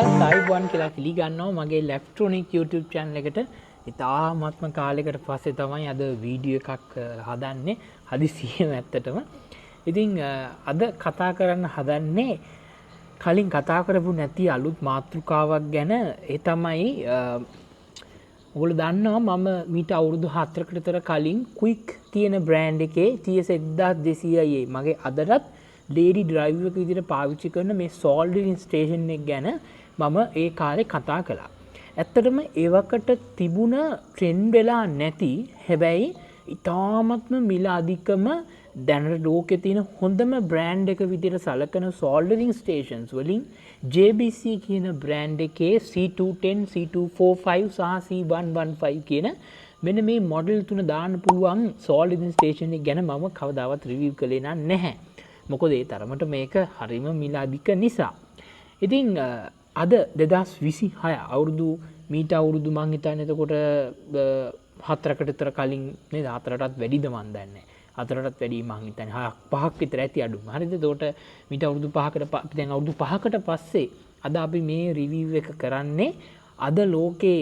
ඒකත් ආයිබුවන් කියලා පිළිගන්නවා මගේ ඉලෙක්ට්‍රොනික YouTube channel එකට. ඉතාමත්ම කාලයකට පස්සේ තමයි අද වීඩියෝ එකක් හදන්නේ. හදිසියෙම ඇත්තටම. ඉතින් අද කතා කරන්න හදන්නේ කලින් කතා කරපු නැති අලුත් මාතෘකාවක් ගැන. ඒ තමයි ඔයගොල්ලෝ දන්නවා මම මීට අවුරුදු 4කට විතර කලින් ක්වික් කියන බ්‍රෑන්ඩ් එකේ TS1200 මගේ අදටත් ඩේලි ඩ්‍රයිව් එක විදිහට පාවිච්චි කරන මේ සෝල්ඩරින් ස්ටේෂන් එක ගැන මම ඒ කාලේ කතා කළා. ඇත්තටම ඒවකට තිබුණ ට්‍රෙන්ඩ් වෙලා නැති හැබැයි ඉතාමත්ම මිල අධිකම දැනට ලෝකේ තියෙන හොඳම බ්‍රෑන්ඩ් එක විදිහට සලකන සෝල්ඩරින් ස්ටේෂන්ස් වලින් JBC කියන බ්‍රෑන්ඩ් එකේ C210, C245 සහ C115 කියන මෙන්න මේ මොඩල් තුන දාන්න පුළුවන් සෝල්ඩරින් ස්ටේෂන් එක ගැන මම කවදාවත් රිවිව් කළේ නැහැ. මොකද ඒ තරමට මේක හරිම මිල අධික නිසා. ඉතින් අද 2026 අවුරුදු මීට අවුරුදු මං හිතන්නේ එතකොට 4කට විතර කලින් නේද 4ටත් වැඩිද මන් දන්නේ. 4ටත් වැඩි මං හිතන්නේ 5ක් විතර ඇති අඩුම. හරිද? එතකොට මීට අවුරුදු 5කට දැන් අවුරුදු 5කට පස්සේ අද අපි මේ රිවිව් එක කරන්නේ අද ලෝකේ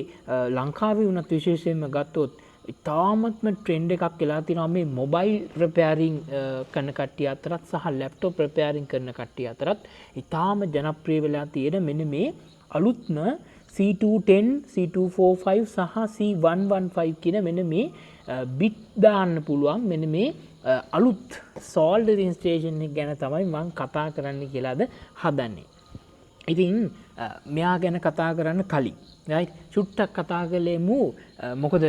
ලංකාවේ වුණත් විශේෂයෙන්ම ගත්තොත් ඉතාමත්ම ට්‍රෙන්ඩ් එකක් වෙලා තියෙනවා මේ මොබයිල් රිපෙයාරින් කරන කට්ටිය අතරත් සහ ලැප්ටොප් රිපෙයාරින් කරන කට්ටිය අතරත් ඉතාම ජනප්‍රිය වෙලා තියෙන මෙන්න මේ අලුත්ම C210, C245 සහ C115 කියන මෙන්න මේ බිට් දාන්න පුළුවන් මෙන්න මේ අලුත් සෝල්ඩරින් ස්ටේෂන් එක ගැන තමයි මම කතා කරන්න කියලාද හදන්නේ. ඉතින් මෙයා ගැන කතා කරන්න කලින් right චුට්ටක් කතා කළෙමු. මොකද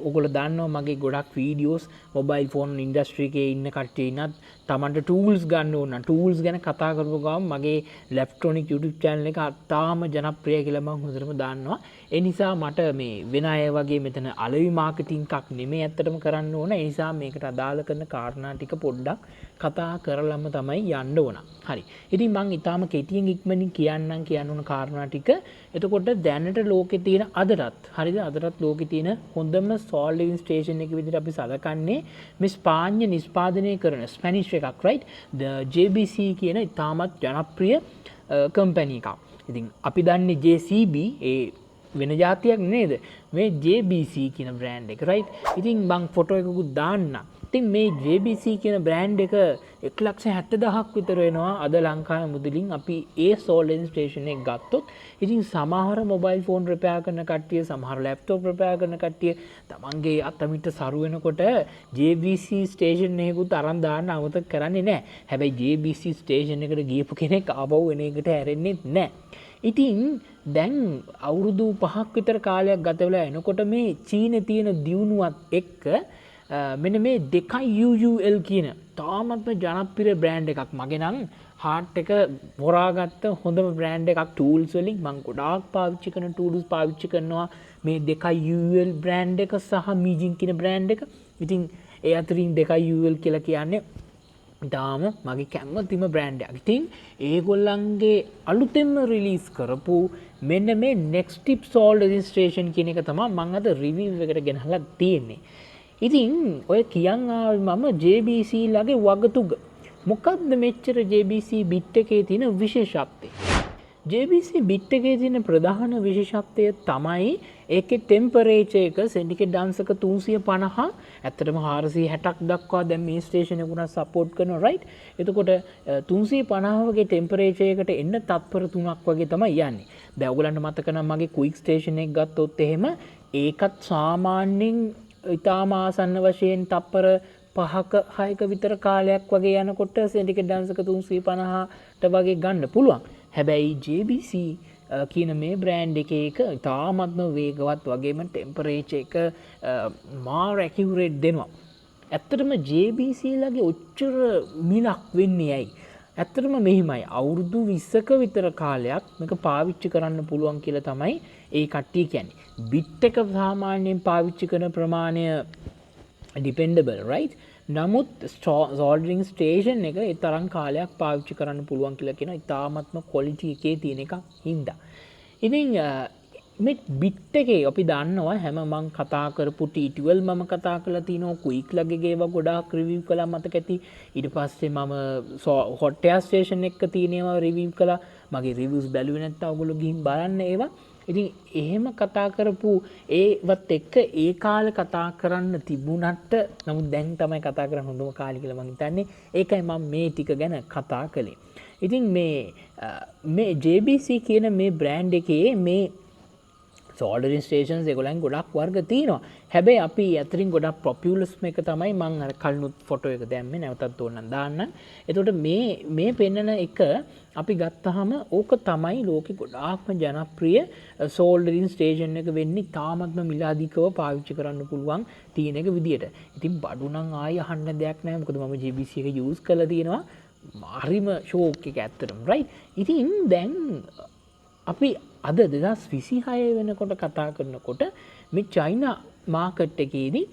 ඔයගොල්ලෝ දන්නවා මගේ ගොඩක් වීඩියෝස් මොබයිල් ෆෝන් ඉන්ඩස්ට්‍රි එකේ ඉන්න කට්ටිය ඉන්නත් තමන්ට ටූල්ස් ගන්න ඕන නම් ටූල්ස් ගැන කතා කරපු ගමන් මගේ ඉලෙක්ට්‍රොනික YouTube channel එක අතාම ජනප්‍රිය කියලා මම හොඳටම දන්නවා. ඒ නිසා මට මේ වෙන අය වගේ මෙතන අලෙවි මාකටිං එකක් නෙමෙයි ඇත්තටම කරන්න ඕන. ඒ නිසා මේකට අදාළ කරන කාරණා ටික පොඩ්ඩක් කතා කරලම තමයි යන්න ඕන. හරි. ඉතින් මම ඊටාම කෙටියෙන් ඉක්මනින් කියන්න ඕන කාරණා ටික. එතකොට දැනට ලෝකේ තියෙන අදටත් හරිද? අදටත් ලෝකේ තියෙන හොඳම සෝල්ඩරින් ස්ටේෂන් එක විදිහට අපි සලකන්නේ මේ ස්පාඤ්ඤ නිෂ්පාදනය කරන ස්පැනිෂ් එකක් right? JBC කියන ඉතාමත් ජනප්‍රිය කම්පැනි එකක්. ඉතින් අපි දන්නේ JCB ඒ වෙන જાතියක් නේද? මේ JBC කියන බ්‍රෑන්ඩ් එක right? ඉතින් මං ෆොටෝ එකකුත් දාන්න. ඉතින් මේ JBC කියන බ්‍රෑන්ඩ් එක 1,70,000ක් විතර වෙනවා අද ලංකාවේ මුදලින් අපි ඒ සෝල්ඩරින් ස්ටේෂන් එක ගත්තොත්. ඉතින් සමහර මොබයිල් ෆෝන් රිපෙයාර් කරන කට්ටිය, සමහර ලැප්ටොප් රිපෙයාර් කරන කට්ටිය තමන්ගේ අතමිට සරු වෙනකොට JBC ස්ටේෂන් එකකුත් අරන් දාන්න අමතක කරන්නේ නැහැ. හැබැයි JBC ස්ටේෂන් එකට ගියපු කෙනෙක් ආපහු එන එකට හැරෙන්නේ නැහැ. ඉතින් දැන් අවුරුදු 5ක් විතර කාලයක් ගත වෙලා එනකොට මේ චීනේ තියෙන දියුණුවත් එක්ක මෙන්න මේ දෙකයි UUL කියන තාමත්ම ජනප්‍රිය බ්‍රෑන්ඩ් එකක් මගේ නම් හાર્ට් එක හොරාගත්ත හොඳම බ්‍රෑන්ඩ් එකක් ටූල්ස් වලින් මම ගොඩාක් පාවිච්චි කරන ටූල්ස් පාවිච්චි කරනවා මේ දෙකයි UUL බ්‍රෑන්ඩ් එක සහ මීජින් කියන බ්‍රෑන්ඩ් එක. ඉතින් ඒ අතරින් දෙකයි UUL කියලා කියන්නේ ඊටාම මගේ කැමතිම බ්‍රෑන්ඩ් එකක්. ඉතින් ඒගොල්ලන්ගේ අලුතෙන්ම රිලීස් කරපු මෙන්න මේ next tip soldering station කියන එක තමයි මම අද රිවිව් එකට ගෙනහලා තියෙන්නේ. ඉතින් ඔය කියන් ආවේ මම JBC ලගේ වගතුග. මොකද්ද මෙච්චර JBC බිට් එකේ තියෙන විශේෂත්වය? JBC බිට් එකේ තියෙන ප්‍රධාන විශේෂත්වය තමයි ඒකේ ටෙම්පරේචර් එක සෙන්ටිග්‍රේඩ් අංශක 350 ඇත්තටම 460ක් දක්වා දැන් මේ ස්ටේෂන් එක උනා සපෝට් කරනවා right? එතකොට 350 වගේ ටෙම්පරේචර් එකට එන්න තත්පර 3ක් වගේ තමයි යන්නේ. දැන් ඔයගලන්ට මතක නම් මගේ ක්වික් ස්ටේෂන් එක ගත්තොත් එහෙම ඒකත් සාමාන්‍යයෙන් ඉතාම ආසන්න වශයෙන් තප්පර 5ක 6ක විතර කාලයක් වගේ යනකොට සෙන්ටිග්‍රේඩ් අංශක 350ට වගේ ගන්න පුළුවන්. හැබැයි JBC කියන මේ බ්‍රෑන්ඩ් එකේ එක ඉතාමත්ම වේගවත් වගේම ටෙම්පරේචර් එක මාර ඇකියුරේට් දෙනවා. ඇත්තටම JBC ලගේ ඔච්චර මිලක් වෙන්නේ ඇයි? ඇත්තටම මෙහිමයි අවුරුදු 20ක විතර කාලයක් මේක පාවිච්චි කරන්න පුළුවන් කියලා තමයි ඒ කට්ටිය කියන්නේ. බිට් එක සාමාන්‍යයෙන් පාවිච්චි කරන ප්‍රමාණය dependable right? නමුත් සෝල්ඩරින් ස්ටේෂන් එක ඒ තරම් කාලයක් පාවිච්චි කරන්න පුළුවන් කියලා කියන ඉතාමත්ම ක්වොලිටි එකේ තියෙන එකක් හින්දා. ඉතින් මේ බිට් එකේ අපි දන්නවා හැම මං කතා කරපු T12 මම කතා කරලා තිනවා ක්වික්ලගේ ඒවා ගොඩාක් රිවිව් කළා මතක ඇති ඊට පස්සේ මම හොට් එයාර් ස්ටේෂන් එක තියෙනවා රිවිව් කළා මගේ රිවිව්ස් බැලුවේ නැත්නම් ඔයගොල්ලෝ ගිහින් බලන්න ඒවා ඉතින් එහෙම කතා කරපු ඒවත් එක්ක ඒ කාලේ කතා කරන්න තිබුණාට නමුත් දැන් තමයි කතා කරන්න හොඳම කාලේ කියලා මං හිතන්නේ ඒකයි මම මේ ටික ගැන කතා කළේ ඉතින් මේ JBC කියන මේ බ්‍රෑන්ඩ් එකේ මේ සෝල්ඩරින් ස්ටේෂන්ස් ඒගොල්ලන් ගොඩක් වර්ග තියෙනවා. හැබැයි අපි අතරින් ගොඩක් පොපියුලර්ස් මේක තමයි මම අර කලිනුත් ෆොටෝ එක දැම්මේ නැවතත් ඕනනම් දාන්නම්. එතකොට මේ පෙන්නන එක අපි ගත්තාම ඕක තමයි ලෝකෙ ගොඩාක්ම ජනප්‍රිය සෝල්ඩරින් ස්ටේෂන් එක වෙන්නේ තාමත්ම මිලාදිකව පාවිච්චි කරන්න පුළුවන් තියෙන එක විදියට. ඉතින් බඩු නම් ආයෙ අහන්න දෙයක් නැහැ. මොකද මම JBC එක යූස් කරලා තියෙනවා. හරිම ෂෝක් එක ඇත්තටම රයිට්. ඉතින් දැන් අපි අද 2026 වෙනකොට කතා කරනකොට මේ චයිනා මාකට් එකේදී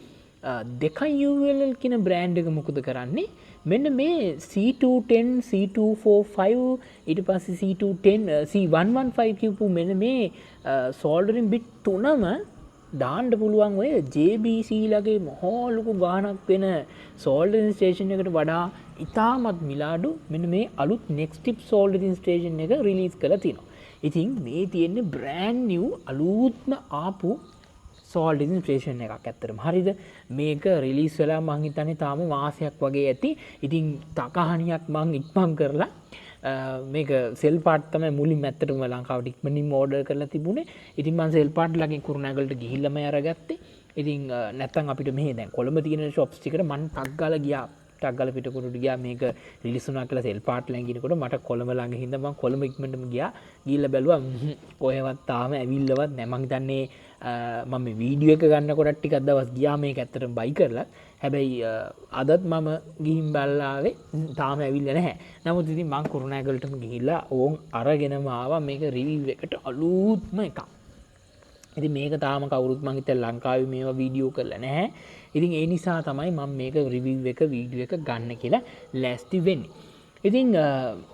දෙකයි UL කියන බ්‍රෑන්ඩ් එක මොකද කරන්නේ මෙන්න මේ C210 C245 ඊට පස්සේ C210 C115 කියපු මෙන්න මේ සෝල්ඩරින් බිට් තුනම දාන්න පුළුවන් ඔය JBC ලගේ මහා ලොකු ගාණක් වෙන සෝල්ඩරින් ස්ටේෂන් එකට වඩා ඉතාමත් මිලාඩු මෙන්න මේ අලුත් next tip සෝල්ඩරින් ස්ටේෂන් එක රිලීස් කරලා තිනවා ඉතින් මේ තියෙන්නේ බ්‍රෑන්ඩ් නිව් අලුත්ම ආපු සෝල්ඩරින් ස්ටේෂන් එකක් ඇත්තටම හරිද මේක රිලීස් වෙලා මං හිතන්නේ තාම මාසයක් වගේ ඇති ඉතින් තකහණියක් මං ඉක්මන් කරලා මේක සෙල් පාට් තමයි මුලින්ම ඇත්තටම ලංකාවට ඉක්මනින්ම ඕඩර් කරලා තිබුණේ ඉතින් මං සෙල් පාට් ළඟින් කුරුණෑගලට ගිහිල්ලාම අරගත්තේ ඉතින් නැත්තම් අපිට මෙහෙ දැන් කොළඹ තියෙන shops ටිකට මං ටක් ගාලා ගියා ටක් ගාලා පිටකොටට ගියා මේක රිලීස් වුණා කියලා සෙල් පාට් ළඟ ගිනකොට මට කොළඹ ළඟ හින්දා මං කොළඹ ඉක්මනටම ගිහිල්ලා බැලුවා කොහෙවත් තාම ඇවිල්ලවත් නැහැ මං හිතන්නේ මම මේ වීඩියෝ එක ගන්නකොට ටිකක් දවස් ගියා මේක ඇත්තටම බයි කරලා හැබැයි අදත් මම ගිහින් බලලා ආවේ තාම ඇවිල්ලා නැහැ. නමුත් ඉතින් මං කුරුණෑගලටම ගිහිල්ලා ඕන් අරගෙනම ආවා මේක රිවිව් එකට අලුත්ම එකක්. ඉතින් මේක තාම කවුරුත් මං හිතලා ලංකාවේ මේවා වීඩියෝ කරලා නැහැ. ඉතින් ඒ නිසා තමයි මම මේක රිවිව් එක වීඩියෝ එක ගන්න කියලා ලෑස්ති වෙන්නේ. ඉතින්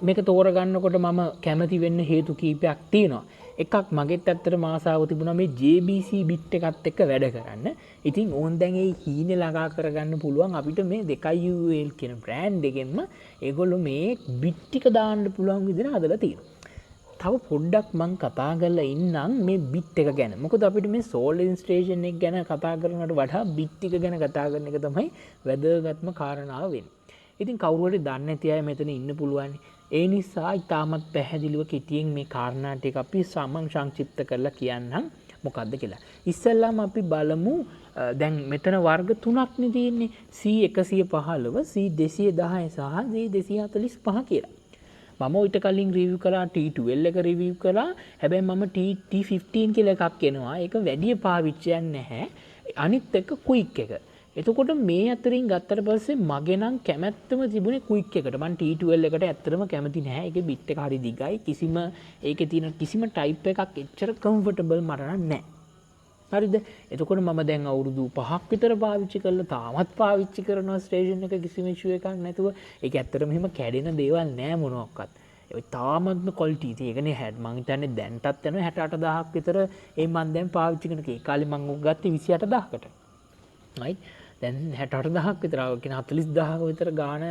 මේක තෝරගන්නකොට මම කැමති වෙන්න හේතු කීපයක් තියෙනවා. එකක් මගෙත් ඇත්තටම ආසාව තිබුණා මේ JBC බිට් එකත් එක්ක වැඩ කරන්න. ඉතින් ඕන් දැන් ඒ හීනේ ළඟා කරගන්න පුළුවන් අපිට මේ 2UL කියන බ්‍රෑන්ඩ් එකෙන්ම ඒගොල්ලෝ මේ බිට් ටික දාන්න පුළුවන් විදිහට හදලා තියෙනවා. තව පොඩ්ඩක් මං කතා කරලා ඉන්නම් මේ බිට් එක ගැන. මොකද අපිට මේ සෝල්ඩරින් ස්ටේෂන් එක ගැන කතා කරනවට වඩා බිට් එක ගැන කතා කරන එක තමයි වැදගත්ම කාරණාව වෙන්නේ. ඉතින් කවුරු හරි දන්නේ නැති අය මෙතන ඉන්න පුළුවන්. ඒ නිසා ඉතාමත් පැහැදිලිව කෙටියෙන් මේ කාරණා ටික අපි සංක්ෂිප්ත කරලා කියන්නම් මොකද්ද කියලා. ඉස්සෙල්ලාම අපි බලමු දැන් මෙතන වර්ග තුනක් නේ තියෙන්නේ C115 C210 සහ C245 කියලා. මම ඊට කලින් රිවිව් කළා T12 එක රිවිව් කළා. හැබැයි මම T15 කියලා එකක් එනවා. ඒක වැඩි පාවිච්චියක් නැහැ. අනිත් එක ක්වික් එක. එතකොට මේ අතරින් ගත්තට පස්සේ මගේ නම් කැමැත්තම තිබුණේ ක්වික් එකට. මම T12 එකට ඇත්තටම කැමති නැහැ. ඒකේ බිට් එක හරි දිගයි. ඒකේ තියෙන කිසිම ටයිප් එකක් එච්චර කම්ෆර්ටබල් මට නැහැ. හරිද? එතකොට මම දැන් අවුරුදු 5ක් විතර පාවිච්චි කරලා තාමත් පාවිච්චි කරනවා ස්ටේෂන් එක කිසිම ඉෂුව එකක් නැතුව. ඒක ඇත්තටම එහෙම කැඩෙන දේවල් නෑ මොනවත්. ඒ තාමත්ම ක්වොලිටි තියෙන්නේ හැඩ් මං හිතන්නේ දැන්ටත් යනවා 68000ක් විතර ඒ මං දැන් පාවිච්චි කරන ඒ කාලේ මං උග ගත්තේ 28000කට. right? දැන් 68000ක් විතර කියන 40000ක විතර ගාණ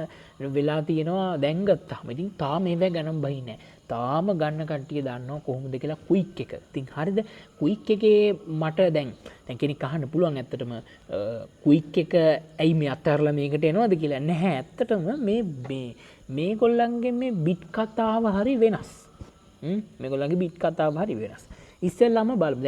වෙලා තියෙනවා දැන් ගත්තාම. ඉතින් තාම මේවා ගණන් බහින්නේ නැහැ. තාම ගන්න කට්ටිය දන්නවා කොහොමද කියලා ක්වික් එක. ඉතින් හරිද? ක්වික් එකේ මට දැන් කෙනෙක් අහන්න පුළුවන් ඇත්තටම ක්වික් එක ඇයි මේ අත්හැරලා මේකට එනවද කියලා. නැහැ. ඇත්තටම මේගොල්ලන්ගේ මේ බිට් කතාව හරි වෙනස්. මේගොල්ලන්ගේ බිට් කතාව හරි වෙනස්. ඉස්සෙල්ලාම බලමු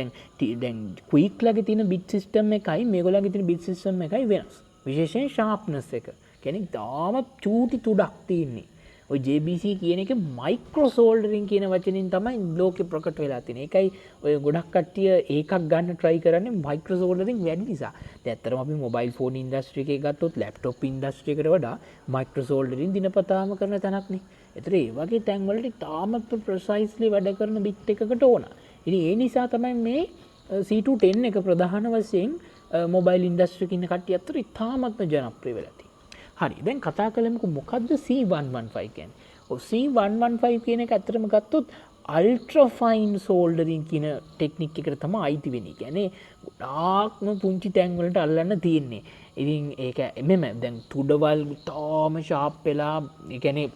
දැන් ක්වික් ලගේ තියෙන බිට් සිස්ටම් එකයි මේගොල්ලන්ගේ තියෙන බිට් සිස්ටම් එකයි වෙනස්. විශේෂයෙන් ෂාප්නස් එක. කෙනෙක් තාමත් චූටි තුඩක් තියෙන්නේ. ඔය JBC කියන එක මයික්‍රෝ සෝල්ඩරින් කියන වචنين තමයි ලෝකේ ප්‍රකට වෙලා තියෙන්නේ. ඒකයි ඔය ගොඩක් කට්ටිය ඒකක් ගන්න try කරන්නේ මයික්‍රෝ සෝල්ඩරින් වැඩි නිසා. දැන් ඇත්තටම අපි මොබයිල් ෆෝන් ඉන්ඩස්ට්‍රි එකේ ගත්තොත් ලැප්ටොප් ඉන්ඩස්ට්‍රි එකට වඩා මයික්‍රෝ සෝල්ඩරින් දිනපතාම කරන තැනක් නේ. ඒතර ඒ වගේ තැන් වලට තාමත් ප්‍රිසයිස්ලි වැඩ කරන බිට් එකකට ඕන. ඉතින් ඒ නිසා තමයි මේ C210 එක ප්‍රධාන වශයෙන් මොබයිල් ඉන්ඩස්ට්‍රි එකේ ඉන්න කට්ටිය අතර ඉතාමත්ම ජනප්‍රිය වෙලා තියෙන්නේ. හරි දැන් කතා කළමුකෝ මොකද්ද C115 කියන්නේ. ඔව් C115 කියන එක ඇත්තටම ගත්තොත් අල්ට්‍රෆයින් සෝල්ඩරින් කියන ටෙක්නික් එකට තමයි අයිති වෙන්නේ. කියන්නේ ගොඩාක්ම පුංචි තැන් වලට අල්ලන්න තියෙන්නේ. ඉතින් ඒක එමෙම දැන් තුඩවල් තාම ෂාප් වෙලා ඒ කියන්නේ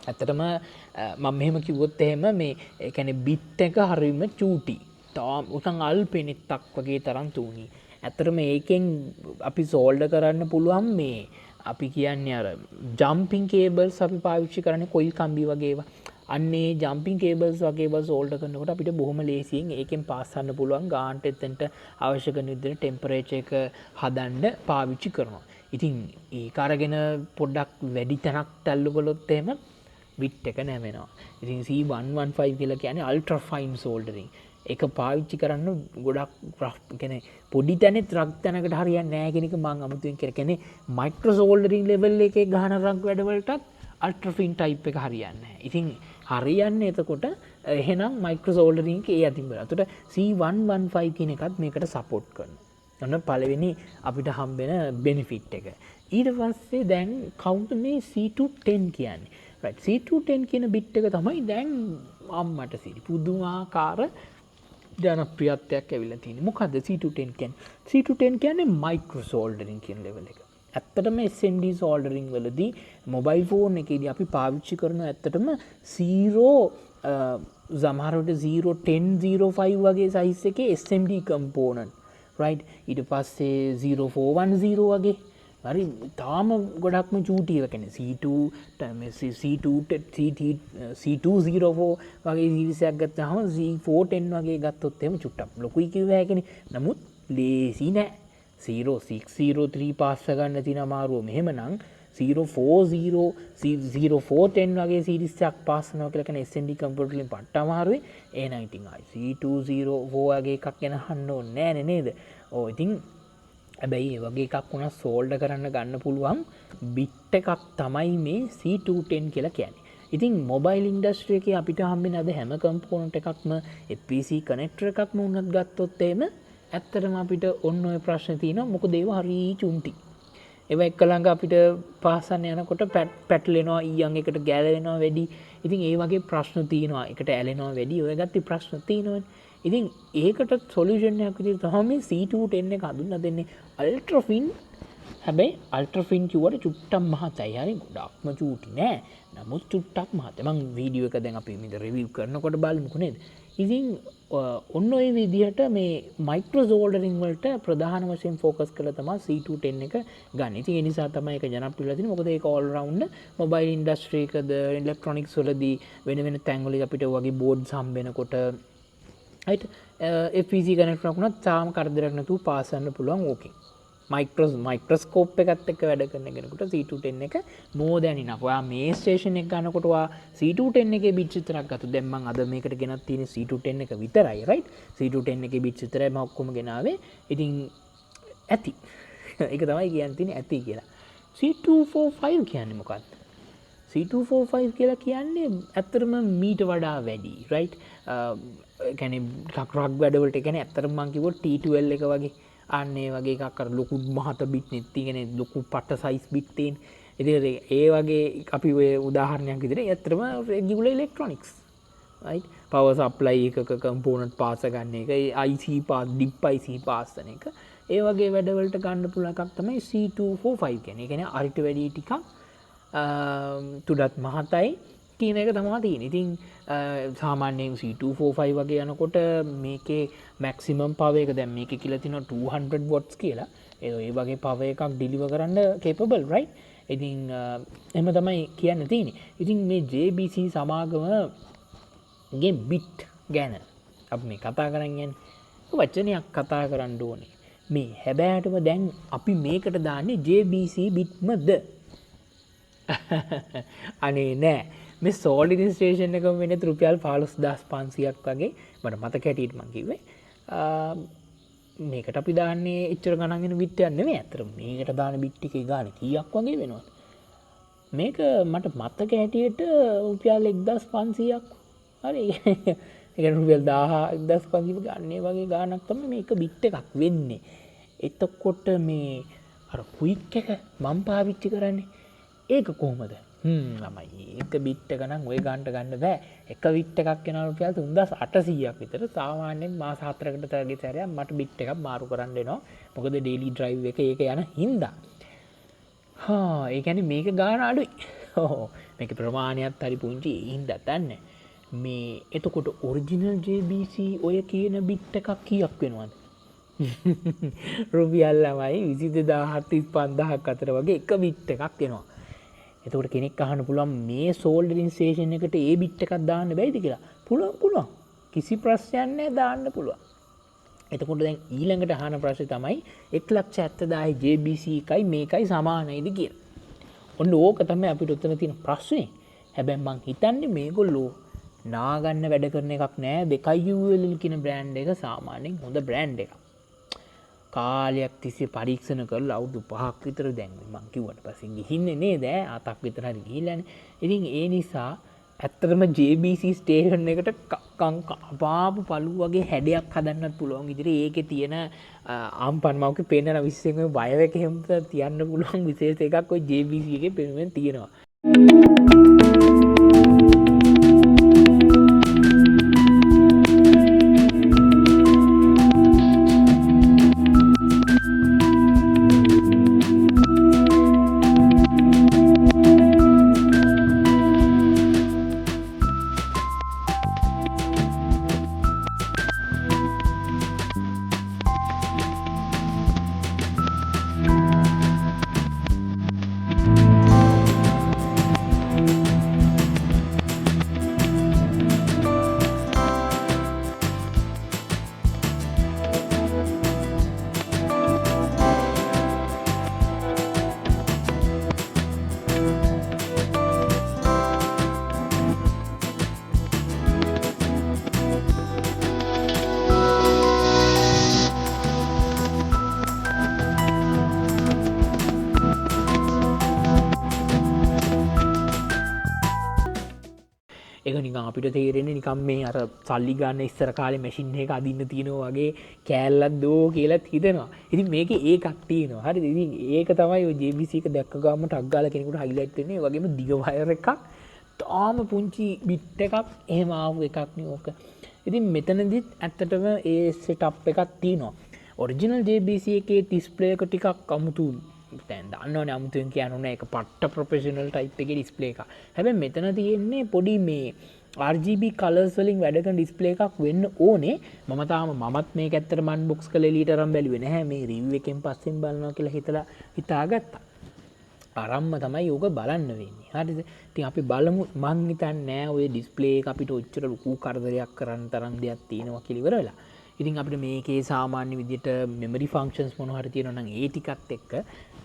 ඇත්තටම මම මෙහෙම කිව්වොත් එහෙම මේ ඒ කියන්නේ බිට් එක හරියම චූටි. තාම උසන් අල්පෙනෙත්තක් වගේ තරම් තුනි. ඇත්තටම ඒකෙන් අපි සෝල්ඩර් කරන්න පුළුවන් මේ අපි කියන්නේ අර ජම්පින් කේබල්ස් අපි පාවිච්චි කරන්නේ කොයිල් කම්බි වගේ ඒවා. අන්නේ ජම්පින් කේබල්ස් වගේ ඒවා සෝල්ඩර් කරනකොට අපිට බොහොම ලේසියෙන් ඒකෙන් පාස් කරන්න පුළුවන් ගානට එතෙන්ට අවශ්‍ය කරන විදිහට ටෙම්පරේචර් එක හදන්න පාවිච්චි කරනවා. ඉතින් ඒක අරගෙන පොඩ්ඩක් වැඩි තැනක් තල්ලු කළොත් එහෙම බිට් එක නැවෙනවා. ඉතින් C115 කියලා කියන්නේ අල්ට්‍රා ෆයින් සෝල්ඩරින්. ඒක පාවිච්චි කරන්න ගොඩක් රෆ් කියන්නේ පොඩි තැනෙත් රක් තැනකට හරියන්නේ නැහැ කියන එක මම අමුතුවෙන් කියන්නේ මයික්‍රෝ සෝල්ඩරින් ලෙවල් එකේ ගහන රක් වැඩවලටත් අල්ට්‍රා ෆින් ටයිප් එක හරියන්නේ නැහැ. ඉතින් හරියන්නේ එතකොට එහෙනම් මයික්‍රෝ සෝල්ඩරින් එකේ ඒ අතින් බලන්න. එතකොට C115 කියන එකත් මේකට සපෝට් කරනවා. ඔන්න පළවෙනි අපිට හම්බෙන බෙනිෆිට් එක. ඊට පස්සේ දැන් කවුද මේ C210 කියන්නේ? right C210 කියන බිට් එක තමයි දැන් අම්මට සිරි පුදුමාකාර ජනප්‍රියත්වයක් ඇවිල්ලා තියෙන්නේ. මොකද්ද C210 කියන්නේ? C210 කියන්නේ මයික්‍රෝ සෝල්ඩරින් කියන ලෙවල් එක. ඇත්තටම SMD සෝල්ඩරින් වලදී මොබයිල් ෆෝන් එකේදී අපි පාවිච්චි කරන ඇත්තටම 0 සමහරවිට 01005 වගේ සයිස් එකේ SMD කම්පෝනන්ට් right ඊට පස්සේ 0410 වගේ හරි තාම ගොඩක්ම චූටි ඒවා කියන්නේ C204 වගේ සීරීස් එකක් ගත්තාම C410 වගේ ගත්තොත් එහෙම චුට්ටක් ලොකුයි කිව්ව හැකිනේ. නමුත් ලේසි නෑ. 0603 පාස් ගන්න තියෙන අමාරුව මෙහෙමනම් 040 0410 වගේ සීරීස් එකක් පාස් කරනවා කියලා කියන SMD කම්පියුටර් වලින් පට්ට අමාරුයි. එහෙනම් ඉතින් C204 වගේ එකක් ගැන අහන්න ඕනේ නෑනේ නේද? ඔව් ඉතින් හැබැයි ඒ වගේ එකක් වුණා සෝල්ඩර් කරන්න ගන්න පුළුවන් බිට් එකක් තමයි මේ C210 කියලා කියන්නේ. ඉතින් මොබයිල් ඉන්ඩස්ට්‍රි එකේ අපිට හම්බෙන අද හැම කම්පෝනන්ට් එකක්ම FPC කනෙක්ටර් එකක්ම උනත් ගත්තොත් එහෙම ඇත්තටම අපිට ඔන්න ඔය ප්‍රශ්න තියෙනවා. මොකද ඒවා හරි චුන්ටි. ඒවා එක ළඟ අපිට පාසන්න යනකොට පැටලෙනවා, ඊයන් එකට ගැලවෙනවා වැඩි. ඉතින් ඒ වගේ ප්‍රශ්න තියෙනවා. එකට ඇලෙනවා වැඩි. ඔය ගත්තේ ප්‍රශ්න තියෙනවනේ. ඉතින් ඒකට සොලියුෂන් එකක් විදිහට තමයි C210 එක හඳුන්වලා දෙන්නේ අල්ට්‍රා ෆින්. හැබැයි අල්ට්‍රා ෆින් කිව්වට චුට්ටක් මහතයි. හරි ගොඩක්ම චූටි නෑ. නමුත් චුට්ටක් මහතයි. මම වීඩියෝ එක දැන් අපි මේ රිවිව් කරනකොට බලමුකෝ නේද? ඉතින් ඔන්න ඔය විදිහට මේ මයික්‍රෝ සෝල්ඩරින් වලට ප්‍රධාන වශයෙන් ફોකස් කරලා තමයි C210 එක ගන්න. ඉතින් ඒ නිසා තමයි ඒක ජනප්‍රිය වෙලා තියෙන්නේ. මොකද ඒක ඕල් රවුන්ඩ් මොබයිල් ඉන්ඩස්ට්‍රි එකද ඉලෙක්ට්‍රොනික්ස් වලදී වෙන වෙන තැන්වල අපිට වගේ බෝඩ්ස් හම්බ වෙනකොට right FPC කනෙක්ටර් එකක් උනත් තාම කරදරයක් නැතුව පාස් කරන්න පුළුවන් ඕකේ. මයික්‍රොස්කෝප් එකත් එක්ක වැඩ කරන කෙනෙකුට C210 එක more than enough. ඔයා මේ ස්ටේෂන් එක ගන්නකොට ඔයා C210 එකේ බිට්ස් විතරක් ගත්තොත් දැන් මම අද මේකට ගෙනත් තියෙන්නේ C210 එක විතරයි right. C210 එකේ බිට්ස් විතරයි මම ඔක්කොම ගෙනාවේ. ඉතින් ඇති. ඒක තමයි කියන්න තියෙන්නේ ඇති කියලා. C245 කියන්නේ මොකක්ද? C245 කියලා කියන්නේ ඇත්තටම මීට වඩා වැඩි right. කියන්නේ රක් වැඩවලට කියන්නේ ඇත්තටම මම කිව්වොත් T12 එක වගේ අන්න ඒ වගේ එකක් අර ලොකු මහත බිට් නෙත් තියෙන ලොකු පට සයිස් බිට් තියෙන. ඉතින් ඒ වගේ අපි ඔය උදාහරණයක් විදිහට ඇත්තටම regular electronics right power supply එකක component පාස් ගන්න එක IC pass DIP IC pass කරන එක ඒ වගේ වැඩවලට ගන්න පුළුවන් එකක් තමයි C245 කියන්නේ. ඒ කියන්නේ අරිට වැඩි ටිකක් තුඩත් මහතයි කියන එක තමයි තියෙන්නේ. ඉතින් සාමාන්‍යයෙන් C245 වගේ යනකොට මේකේ මැක්සිමම් පවර් එක දැන් මේකේ කියලා තියෙනවා 200 watts කියලා. ඒ වගේ පවර් එකක් ඩිලිවර් කරන්න capable right. ඉතින් එහෙම තමයි කියන්න තියෙන්නේ. ඉතින් මේ JBC සමාගමගේ බිට් ගැන අපි මේ කතා කරන් යන්නේ. වචනයක් කතා කරන්න ඕනේ. මේ හැබැයිටම දැන් අපි මේකට දාන්නේ JBC බිට්මද? අනේ නෑ. මේ සෝල්ඩරින් ස්ටේෂන් එකම වෙන්නේ රුපියල් 15500ක් වගේ මට මතක හැටියට මම කිව්වේ. මේකට අපි දාන්නේ එච්චර ගණන් වෙන බිට් එකක් නෙමෙයි. අතට මේකට දාන බිට් එකේ ගාණ කීයක් වගේ වෙනවද? මේක මට මතක හැටියට රුපියල් 1500ක්. හරි. ඒ කියන්නේ රුපියල් 1000 1500 ගන්නේ වගේ ගාණක් තමයි මේක බිට් එකක් වෙන්නේ. එතකොට මේ අර ක්වික් එක මම පාවිච්චි කරන්නේ ඒක කොහොමද? ළමයි ඒක බිට් එක නම් ඔය ගන්න බෑ. එක බිට් එකක් වෙනවා රුපියල් 3800ක් විතර. සාමාන්‍යයෙන් මාස 4කට තරගේ සැරයක් මට බිට් එකක් මාරු කරන්න වෙනවා. මොකද ඩේලි ඩ්‍රයිව් එක ඒක යන හින්දා. ඒ කියන්නේ මේක ගාන අඩුයි. මේක ප්‍රමාණයත් හරි පුංචි ඒ හින්දා දන්නේ. මේ එතකොට ඔරිජිනල් JBC ඔය කියන බිට් එකක් කීයක් වෙනවද? රුපියල් ළමයි 22000 35000ක් අතර වගේ එක බිට් එකක් එනවා. එතකොට කෙනෙක් අහන්න පුළුවන් මේ සෝල්ඩරින් ස්ටේෂන් එකට ඒ බිට් එකක් දාන්න බැයිද කියලා. පුළුවන්. කිසි ප්‍රශ්නයක් නැහැ දාන්න පුළුවන්. එතකොට දැන් ඊළඟට අහන ප්‍රශ්නේ තමයි 1,70,000 JBC එකයි මේකයි සමානයිද කියලා. ඔන්න ඕක තමයි අපිට උත්තර තියෙන ප්‍රශ්නේ. හැබැයි මං හිතන්නේ මේගොල්ලෝ නාගන්න වැඩ කරන එකක් නෑ. 2UL කියන බ්‍රෑන්ඩ් එක සාමාන්‍යයෙන් හොඳ බ්‍රෑන්ඩ් එකක්. කාලයක් තිස්සේ පරීක්ෂණ කරලා අවුරුදු 5ක් විතර දැන් මං කිව්වට පස්සේ ගිහින්නේ නේද? 7ක් විතර හරි ගිහිල්ලානේ. ඉතින් ඒ නිසා ඇත්තටම JBC ස්ටේෂන් එකට කපාපු පළු වගේ හැඩයක් හදන්නත් පුළුවන්. ඉතින් ඒකේ තියෙන ආම්පන් මවක පේනන විශේෂයෙන් ඔය බයව එක හැම තියන්න පුළුවන් විශේෂ එකක් ඔය JBC එකේ පෙනුමෙන් තියෙනවා. ඒක නිකන් අපිට තේරෙන්නේ නිකන් මේ අර සල්ලි ගන්න ඉස්සර කාලේ මැෂින් එක අදින්න තියෙනවා වගේ කෑල්ලක් දෝ කියලාත් හිතෙනවා. ඉතින් මේකේ ඒකක් තියෙනවා. හරිද? ඉතින් ඒක තමයි ඔය JBC එක දැක්ක ගාම ටක් ගාලා කෙනෙකුට හයිලයිට් වෙන්නේ. ඒ වගේම දිග වයර් එකක්, තාම පුංචි බිට් එකක් එහෙම ආපු එකක් නේ ඕක. ඉතින් මෙතනදිත් ඇත්තටම ඒ සෙටප් එකක් තියෙනවා. ඔරිජිනල් JBC එකේ ඩිස්ප්ලේ එක ටිකක් අමුතු දැන් දන්නවනේ අමුතුවෙන් කියන්න ඒක පට්ට ප්‍රොෆෙෂනල් ටයිප් එකේ ඩිස්ප්ලේ එකක්. හැබැයි මෙතන තියෙන්නේ පොඩි මේ RGB කලර්ස් වලින් වැඩ කරන ඩිස්ප්ලේ එකක් වෙන්න ඕනේ. මමත් මේක ඇත්තටම අන්බොක්ස් කරලා එළියට අරන් බැලුවේ නැහැ. මේ රිවිව් එකෙන් පස්සෙන් බලනවා කියලා හිතාගත්තා. අරම්ම තමයි ඕක බලන්න වෙන්නේ. හරිද? ඉතින් අපි බලමු. මං හිතන්නේ නෑ ඔය ඩිස්ප්ලේ එක අපිට ඔච්චර ලොකු කරදරයක් කරන්න තරම් දෙයක් තියෙනවා කියලා ඉවර වෙලා. ඉතින් අපිට මේකේ සාමාන්‍ය විදිහට මෙමරි ෆන්ක්ෂන්ස් මොනවා හරි තියෙනවා නම් ඒ ටිකත් එක්ක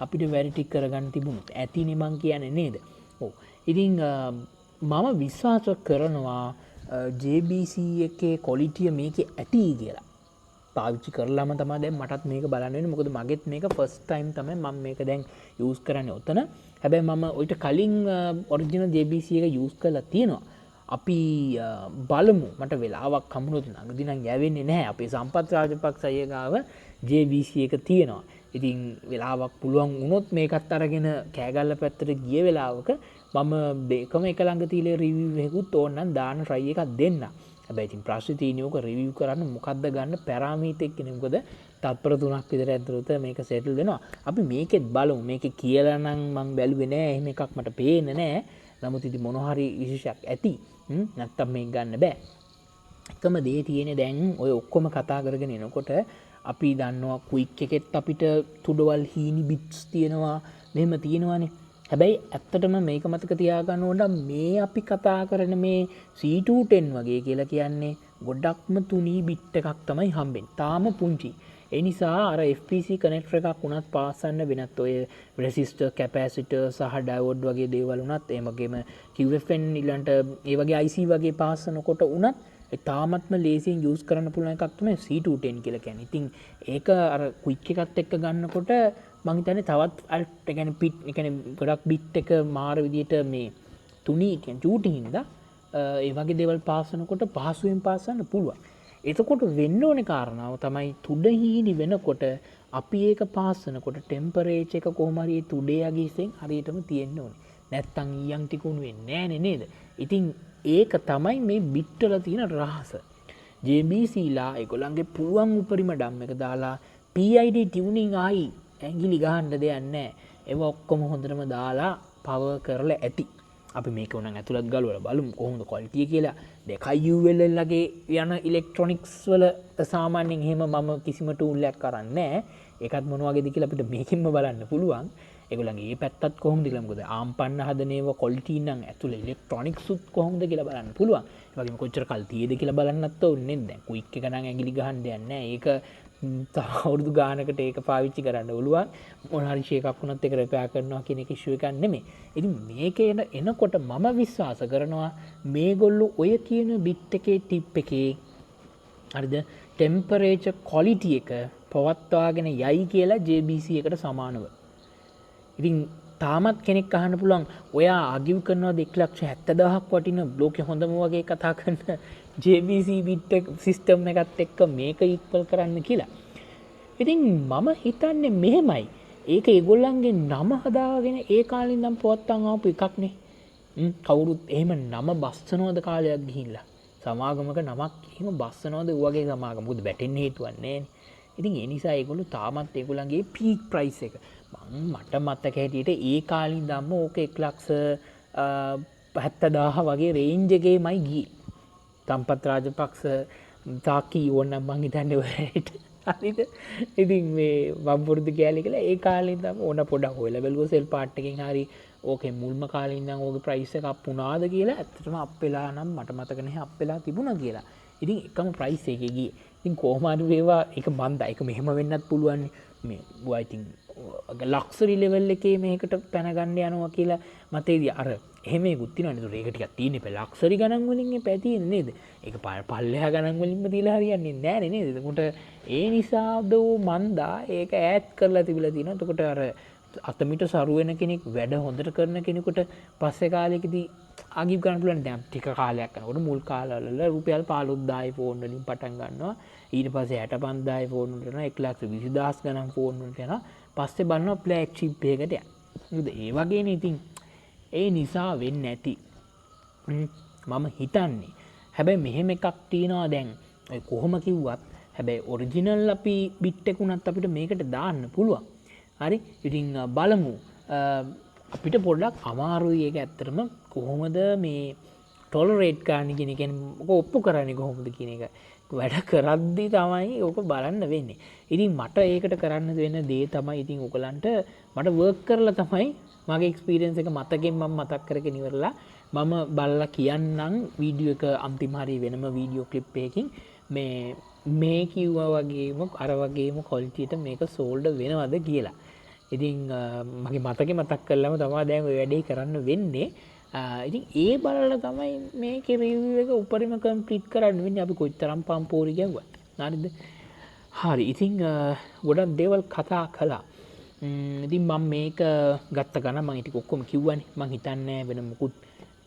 අපිට වැඩි ටික කරගන්න තිබුණොත් ඇතිනේ මං කියන්නේ නේද? ඔව්. ඉතින් මම විශ්වාස කරනවා JBC එකේ ක්වොලිටිය මේකේ ඇති කියලා. පාවිච්චි කරලාම තමයි දැන් මටත් මේක බලන්න වෙන්නේ. මොකද මගෙත් මේක ෆස්ට් ටයිම් තමයි මම මේක දැන් යූස් කරන්නේ ඔතන. හැබැයි මම ඔයිට කලින් ඔරිජිනල් JBC එක යූස් කරලා තියෙනවා. අපි බලමු මට වෙලාවක් හම්බුනොත් නගදී නම් යවෙන්නේ නැහැ. අපේ සම්පත් රාජපක්ෂ අය ගාව JBC එක තියෙනවා. ඉතින් වෙලාවක් පුළුවන් වුණොත් මේකත් අරගෙන කෑගල්ල පැත්තට ගිය වෙලාවක මම දෙකම එක ළඟ තියලා රිවිව් එකකුත් ඕනනම් දාන්න try එකක් දෙන්න. හැබැයි ඉතින් ප්‍රශ්නේ තියෙන්නේ ඕක රිවිව් කරන්න මොකද්ද ගන්න පැරාමීටර් එක කියන්නේ. මොකද තත්පර 3ක් විතර ඇතුළත මේක සෙටල් වෙනවා. අපි මේකෙත් බලමු. මේකේ කියලා නම් මම බැලුවේ නෑ. එහෙම එකක් මට පේන්නේ නෑ. නමුත් ඉතින් මොන හරි විශේෂයක් ඇති. නැත්තම් මේක ගන්න බෑ. එකම දේ තියෙන්නේ දැන් ඔය ඔක්කොම කතා කරගෙන එනකොට අපි දන්නවා ක්වික් එකෙත් අපිට තුඩවල් හීනි බිට්ස් තියෙනවා. මෙහෙම තියෙනවානේ. හැබැයි ඇත්තටම මේක මතක තියාගන්න ඕන මේ අපි කතා කරන මේ C210 වගේ කියලා කියන්නේ ගොඩක්ම තුනී බිට් එකක් තමයි හම්බෙන්නේ. තාම පුංචි. ඒ නිසා අර FPC කනෙක්ටර් එකක් උනත් පාස්සන්න වෙනත් ඔය රෙසිස්ටර්, කැපැසිටර් සහ ඩයෝඩ් වගේ දේවල් උනත් එහෙම වගේම QFN ඊළඟට ඒ වගේ IC වගේ පාස්සනකොට උනත් තාමත්ම ලේසියෙන් යූස් කරන්න පුළුවන් එකක් තමයි C210 කියලා කියන්නේ. ඉතින් ඒක අර ක්වික් එකත් එක්ක ගන්නකොට මං හිතන්නේ තවත් ඒ කියන්නේ පිට් ඒ කියන්නේ ගොඩක් බිට් එක මාර විදියට මේ තුනී කියන්නේ චූටි හින්දා ඒ වගේ දේවල් පාස්සනකොට පහසුවෙන් පාස්සන්න පුළුවන්. එතකොට වෙන්න ඕනේ කාරණාව තමයි තුඩ හීනි වෙනකොට අපි ඒක පාස්සනකොට ටෙම්පරේචර් එක කොහොම හරි තුඩේ යගිසෙන් හරියටම තියෙන්න ඕනේ. නැත්තම් ඊයන් තිකුණු වෙන්නේ නෑනේ නේද? ඉතින් ඒක තමයි මේ බිට්වල තියෙන රහස. JBC ලා ඒගොල්ලන්ගේ පුළුවන් උපරිම ඩම් එක දාලා PID ටියුනින් ආයි ඇඟිලි ගහන්න දෙයක් නැහැ. ඒවා ඔක්කොම හොඳටම දාලා පවර් කරලා ඇති. අපි මේක උනන් ඇතුළත් ගලවලා බලමු කොහොමද ක්වලිටිය කියලා. දෙකයි UL ලගේ යන ඉලෙක්ට්‍රොනික්ස් වල සාමාන්‍යයෙන් එහෙම මම කිසිම ටූල් එකක් කරන්නේ නැහැ. ඒකත් මොන වගේද කියලා අපිට මේකෙන්ම බලන්න පුළුවන්. ඒගොල්ලන්ගේ මේ පැත්තත් කොහොමද කියලා මොකද ආම්පන්න හදන ඒවා ක්වලිටි නම් ඇතුළේ ඉලෙක්ට්‍රොනික්ස් උත් කොහොමද කියලා බලන්න පුළුවන්. ඒ වගේම කොච්චර කල් තියෙද කියලා බලන්නත් ඕනේ නේද? දැන් ක්වික් එක නම් ඇඟිලි ගහන්න දෙයක් නැහැ. ඒක අවුරුදු ගානකට ඒක පාවිච්චි කරන්න පුළුවන්. මොන හරි ෂේක් එකක් වුණත් ඒක රිපෙයාර් කරනවා කියන එක ඉෂුව එකක් නෙමෙයි. ඉතින් මේකේන එනකොට මම විශ්වාස කරනවා මේගොල්ලෝ ඔය කියන බිට් එකේ ටිප් එකේ හරිද ටෙම්පරේචර් ක්වලිටි එක පවත්වාගෙන යයි කියලා JBC එකට සමානව. ඉතින් තාමත් කෙනෙක් අහන්න පුළුවන් ඔයා ආගිව් කරනවාද 1,70,000ක් වටින බ්ලොකේ හොඳම වගේ කතා කරන JBC බිට් සිස්ටම් එකත් එක්ක මේක ඉක්වල් කරන්න කියලා. ඉතින් මම හිතන්නේ මෙහෙමයි. ඒක ඒගොල්ලන්ගේ නම හදාගෙන ඒ කාලේ ඉඳන් පවත්තන් ආපු එකක් නේ. කවුරුත් එහෙම නම බස්සනවද කාලයක් ගිහිල්ලා. සමාගමක නමක් එහෙම බස්සනවද වගේ සමාගම. මොකද වැටෙන්න හේතුවක් නැහැ. ඉතින් ඒ නිසා ඒගොල්ලෝ තාමත් ඒගොල්ලන්ගේ පීක් ප්‍රයිස් එක මට මතක හැටියට ඒ කාලේ ඉඳන්ම ඕක 1,70,000 වගේ රේන්ජ් එකේමයි ගියේ. සම්පත් රාජපක්ෂ තාකි ඕනනම් මං හිතන්නේ ඔයාලට හරිද? ඉතින් මේ වම්පුරුදු කෑලි කියලා ඒ කාලේ ඉඳන් ඕන පොඩක් හොයලා බැලුවා සෙල් පාර්ට් එකෙන් හරි ඕකේ මුල්ම කාලේ ඉඳන් ඕකේ ප්‍රයිස් එක අප් වුණාද කියලා ඇත්තටම අප් වෙලා නම් මට මතක නැහැ අප් වෙලා තිබුණා කියලා. ඉතින් එකම ප්‍රයිස් එකේ ගියේ. ඉතින් කොහොම හරි වේවා ඒක මන්දා ඒක මෙහෙම වෙන්නත් පුළුවන් මේ I think ලක්සරි ලෙවල් එකේ මේකට පැන ගන්න යනවා කියලා මතේදී අර එහෙම ඒකුත් තියෙනවනේ. ඒක ටිකක් තියෙන්නේ පෙ ලක්සරි ගණන් වලින් එපා තියෙන්නේ නේද? ඒක පල්ලෙහා ගණන් වලින්ම දීලා හරියන්නේ නැහැ නේද? එතකොට ඒ නිසාද මන්දා ඒක ඈඩ් කරලා තිබිලා තියෙනවා. එතකොට අර අතමිට සරු වෙන කෙනෙක් වැඩ හොඳට කරන කෙනෙකුට පස්සේ කාලෙකදී ආගිව් ගන්න පුළුවන්. දැන් ටික කාලයක් යනකොට මුල් කාලවල රුපියල් 15,000 ෆෝන් වලින් පටන් ගන්නවා. ඊට පස්සේ 65,000 ෆෝන් වලට යනවා. 1,20,000 ගණන් ෆෝන් වලට යනවා. පස්සේ බලනවා ෆ්ලැග්ෂිප් එකකට යන. මොකද ඒ වගේනේ ඉතින් ඒ නිසා වෙන්නේ නැති. මම හිතන්නේ. හැබැයි මෙහෙම එකක් තියෙනවා දැන්. ඔය කොහොම කිව්වත් හැබැයි ඔරිජිනල් අපි බිට් එකුණත් අපිට මේකට දාන්න පුළුවන්. හරි? ඉතින් බලමු. අපිට පොඩ්ඩක් අමාරුයි ඒක ඇත්තටම කොහොමද මේ ටොලරේට් කරන්නේ කියන එක කියන්නේ ඔප්පු කරන්නේ කොහොමද කියන එක. වැඩ කරද්දි තමයි ඕක බලන්න වෙන්නේ. ඉතින් මට ඒකට කරන්න වෙන දේ තමයි ඉතින් ඔයගලන්ට මට වර්ක් කරලා තමයි මගේ එක්ස්පීරියන්ස් එක මතකෙන් මම මතක් කරගෙන ඉවරලා මම බලලා කියන්නම් වීඩියෝ එක අන්තිම හරිය වෙනම වීඩියෝ ක්ලිප් එකකින් මේ කිව්වා වගේම අර වගේම ක්වොලිටියට මේක සෝල්ඩ් වෙනවද කියලා. ඉතින් මගේ මතකෙ මතක් කරලාම තමයි දැන් ඔය වැඩේ කරන්න වෙන්නේ. ඉතින් ඒ බලලා තමයි මේකේ රිවිව් එක උපරිම කම්ප්ලීට් කරන්න වෙන්නේ. අපි කොච්චරම් පම්පෝරි ගැව්වා. හරිද? හරි. ඉතින් ගොඩක් දේවල් කතා කළා. ඉතින් මම මේක ගත්ත ගමන් මම ටික ඔක්කොම කිව්වනේ. මම හිතන්නේ වෙන මොකුත්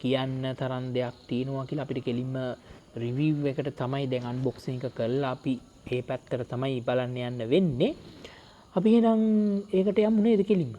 කියන්න තරම් දෙයක් තියෙනවා කියලා. අපිට කෙලින්ම රිවිව් එකට තමයි දැන් අන්බොක්සින් එක කරලා අපි මේ පැත්තට තමයි බලන්න යන්න වෙන්නේ. අපි එහෙනම් ඒකට යමු නේද කෙලින්ම?